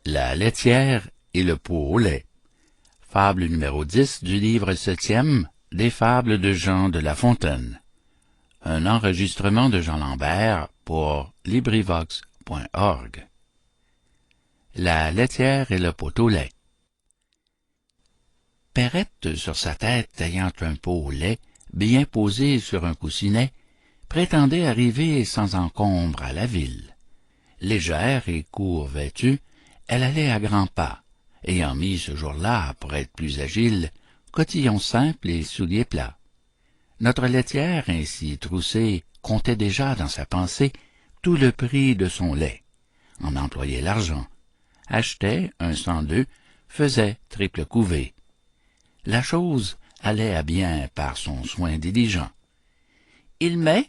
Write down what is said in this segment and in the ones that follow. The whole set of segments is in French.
La laitière et le pot au lait. Fable numéro 10 du livre 7e des fables de Jean de La Fontaine. Un enregistrement de Jean Lambert pour LibriVox.org. La laitière et le pot au lait. Perrette, sur sa tête ayant un pot au lait, bien posé sur un coussinet, prétendait arriver sans encombre à la ville. Légère et court vêtue, elle allait à grands pas, ayant mis ce jour-là, pour être plus agile, cotillon simple et souliers plats. Notre laitière, ainsi troussée, comptait déjà dans sa pensée tout le prix de son lait, en employait l'argent, achetait un 102, faisait triple couvée. La chose allait à bien par son soin diligent. « Il m'est,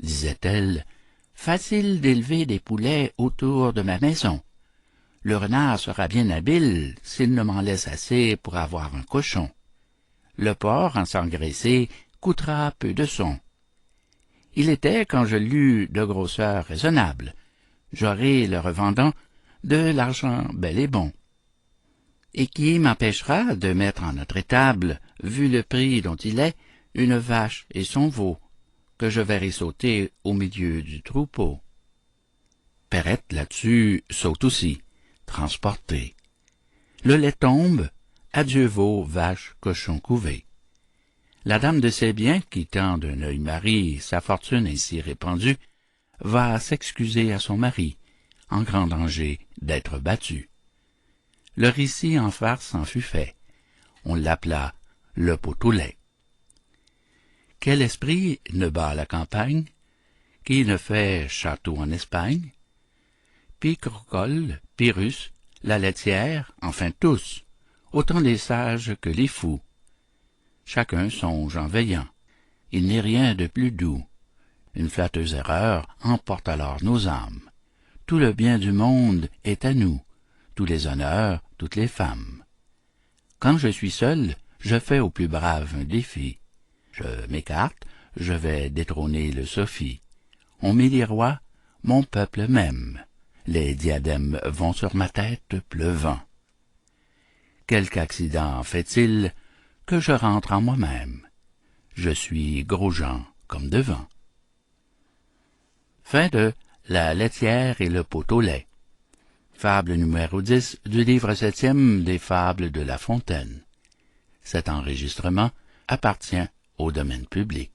disait-elle, facile d'élever des poulets autour de ma maison. Le renard sera bien habile s'il ne m'en laisse assez pour avoir un cochon. Le porc, en s'engraisser, coûtera peu de son. Il était, quand je l'eus, de grosseur raisonnable. J'aurai, le revendant, de l'argent bel et bon. Et qui m'empêchera de mettre en notre étable, vu le prix dont il est, une vache et son veau, que je verrai sauter au milieu du troupeau. » Perrette, là-dessus, saute aussi, transportée. Le lait tombe, adieu veau, vache, cochon couvé. La dame de ses biens, quittant d'un œil mari sa fortune ainsi répandue, va s'excuser à son mari, en grand danger d'être battue. Le récit en farce en fut fait. On l'appela le pot au lait. Quel esprit ne bat à la campagne? Qui ne fait château en Espagne? Picrocole, Pyrrhus, la laitière, enfin tous, autant les sages que les fous. Chacun songe en veillant. Il n'est rien de plus doux. Une flatteuse erreur emporte alors nos âmes. Tout le bien du monde est à nous, tous les honneurs, toutes les femmes. Quand je suis seul, je fais au plus brave un défi. Je m'écarte, je vais détrôner le Sophie. On met les rois, mon peuple m'aime. Les diadèmes vont sur ma tête pleuvant. Quelque accident fait-il que je rentre en moi-même? Je suis Gros-Jean comme devant. Fin de La laitière et le pot au lait. Fable numéro 10 du livre 7e des fables de La Fontaine. Cet enregistrement appartient au domaine public.